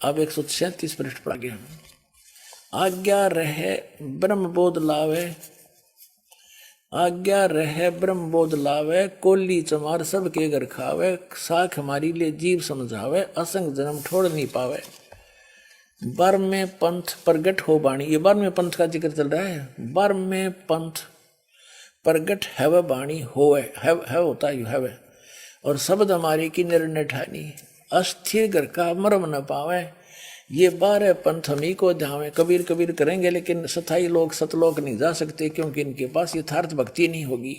अब 136 पृष्ठ पर आगे हम आज्ञा रहे ब्रह्म बोध लावे, आज्ञा रहे ब्रह्म बोध लावे, कोली चमार सबके घर खावे, साख हमारी ले जीव समझावे, असंग जन्म छोड़ नहीं पावे। बर में पंथ प्रगट हो बाणी, ये बर में पंथ का जिक्र चल रहा है। बर में पंथ प्रगट है वह बाणी होवे, है होता है और शब्द हमारी की निर्णय ठानी, अस्थिर घर का मरम न पावे। ये 12 पंथ हमी को ध्यावे, कबीर कबीर करेंगे लेकिन सथाई लोग सतलोक नहीं जा सकते क्योंकि इनके पास यथार्थ भक्ति नहीं होगी।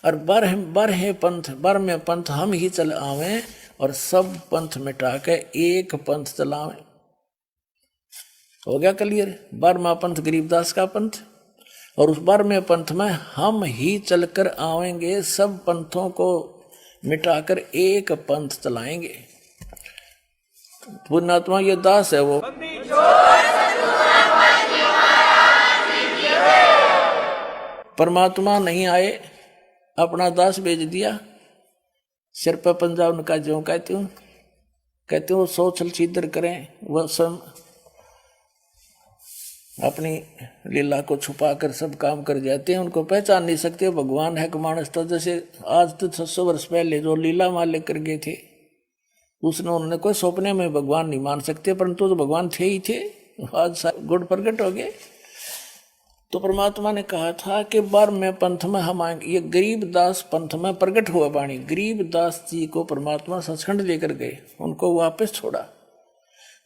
और बर है पंथ, बर में पंथ हम ही चल आवे और सब पंथ मिटा के एक पंथ चलावे। हो गया क्लियर? 12वां पंथ गरीबदास का पंथ और उस 12वें पंथ में हम ही चलकर आवेंगे, सब पंथों को मिटाकर एक पंथ चलाएंगे। पुण्यात्मा ये दास है वो, परमात्मा नहीं आए, अपना दास भेज दिया, सिर पर पंजा उनका जो कहती हूँ 100 छल छिद्र करें, वह स्वयं अपनी लीला को छुपा कर सब काम कर जाते हैं, उनको पहचान नहीं सकते भगवान है कि मानस। तो जैसे आज तो 600 वर्ष पहले जो लीला माल लेकर गए थे उसने उन्होंने कोई सपने में भगवान नहीं मान सकते, परंतु तो भगवान थे ही थे, आज गुण प्रकट हो गए। तो परमात्मा ने कहा था कि 12वें पंथ में हम आएंगे। ये गरीबदास पंथ में प्रकट हुआ वाणी, गरीबदास जी को परमात्मा सचखंड लेकर गए, उनको वापस छोड़ा,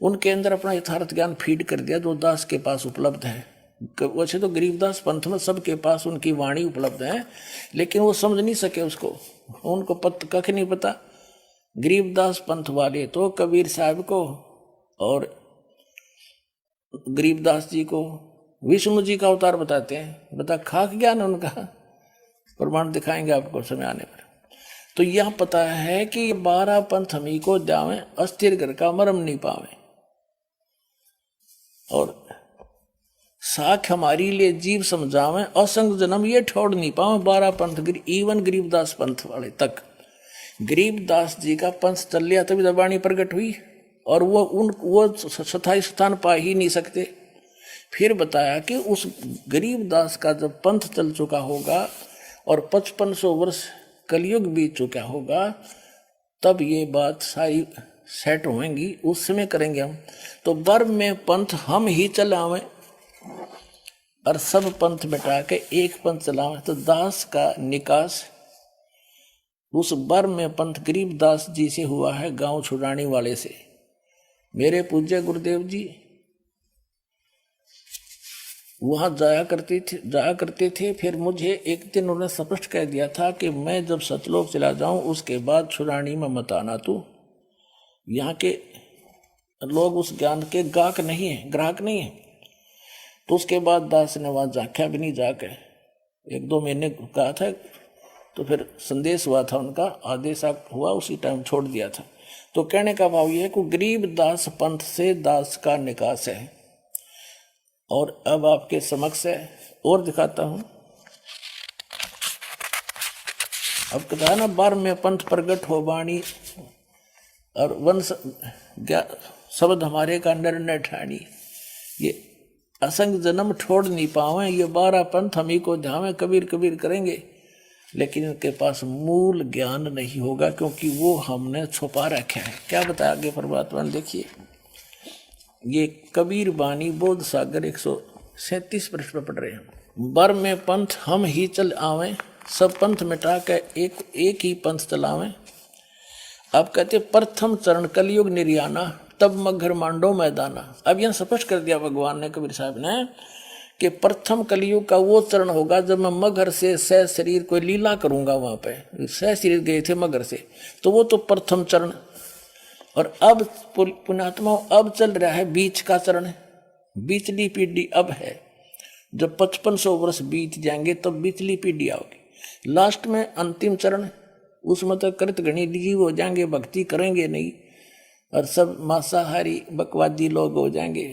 उनके अंदर अपना यथार्थ ज्ञान फीड कर दिया जो दास के पास उपलब्ध है। वैसे तो गरीबदास पंथ में सबके पास उनकी वाणी उपलब्ध है, लेकिन वो समझ नहीं सके उसको, उनको कख नहीं पता। गरीबदास पंथ वाले तो कबीर साहब को और गरीबदास जी को विष्णु जी का अवतार बताते हैं। बता खाक ज्ञान उनका, प्रमाण दिखाएंगे आपको समय आने पर। तो यह पता है कि 12 पंथ हमी को द्यावें, अस्थिर घर का मरम नहीं पावे, और साख हमारी ले जीव समझावें, असंग जन्म ये छोड़ नहीं पावे। 12 पंथ इवन गरीबदास पंथ वाले तक, गरीबदास जी का पंथ चल लिया तभी तो वाणी प्रकट हुई, और वो स्थायी स्थान पा ही नहीं सकते। फिर बताया कि उस गरीबदास का जब पंथ चल चुका होगा और 5500 वर्ष कलयुग बीत चुका होगा, तब ये बात सारी सेट होंगी, उस समय करेंगे हम। तो बर में पंथ हम ही चलावें और सब पंथ मिटा के एक पंथ चलावें। तो दास का निकास उस बर में पंथ गरीबदास जी से हुआ है, गांव छुड़ाने वाले से। मेरे पूज्य गुरुदेव जी वहां जाया करते थे। फिर मुझे एक दिन उन्होंने स्पष्ट कह दिया था कि मैं जब सतलोक चला जाऊं उसके बाद छुड़ानी में मत आना। तू यहाँ के लोग उस ज्ञान के ग्राहक नहीं है। तो उसके बाद दास ने वहां जाख्या भी नहीं, जाके 1-2 महीने कहा था, तो फिर संदेश हुआ था उनका, आदेश हुआ, उसी टाइम छोड़ दिया था। तो कहने का भाव यह है कि गरीबदास पंथ से दास का निकास है। और अब आपके समक्ष है और दिखाता हूं। अब कहता है ना 12वें पंथ प्रगट हो बाणी और वंश शब्द हमारे का निर्णय ठानी, ये असंग जन्म छोड़ नहीं पावे। ये 12 पंथ हमी को ध्यावे, कबीर कबीर करेंगे, लेकिन इनके पास मूल ज्ञान नहीं होगा क्योंकि वो हमने छुपा रखा है। क्या बताया आगे परमात्मा ने, देखिए ये कबीर बानी बोध सागर 137 पृष्ठ पर पढ़ रहे हैं। बर में पंथ हम ही चल आवें, सब पंथ मिटा के एक ही पंथ चलावें। अब कहते प्रथम चरण कलयुग निर्याना, तब मगर मांडो मैदाना। अब यह स्पष्ट कर दिया भगवान ने, कबीर साहब ने, कि प्रथम कलयुग का वो चरण होगा जब मैं मगर से सह शरीर कोई लीला करूंगा। वहां पे सह शरीर गए थे मगर से, तो वो तो प्रथम चरण। और अब पुण्यात्मा अब चल रहा है बीच का चरण, बीचली पीढ़ी अब है। जब 5500 वर्ष बीत जाएंगे तब तो बीचली पीढ़ी आओगी। लास्ट में अंतिम चरण, उसमें तो कृत गणित जीव हो जाएंगे, भक्ति करेंगे नहीं, और सब मांसाहारी बकवादी लोग हो जाएंगे,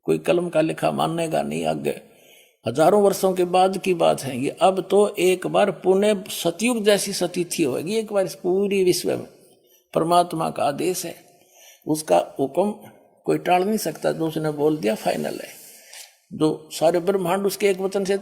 कोई कलम का लिखा मानेगा नहीं। आगे हजारों वर्षों के बाद की बात है ये। अब तो एक बार पुण्य सतयुग जैसी सतिथि होगी, एक बार इस पूरी विश्व में। परमात्मा का आदेश है, उसका हुक्म कोई टाल नहीं सकता, जो उसने बोल दिया फाइनल है। जो सारे ब्रह्मांड उसके एक वचन से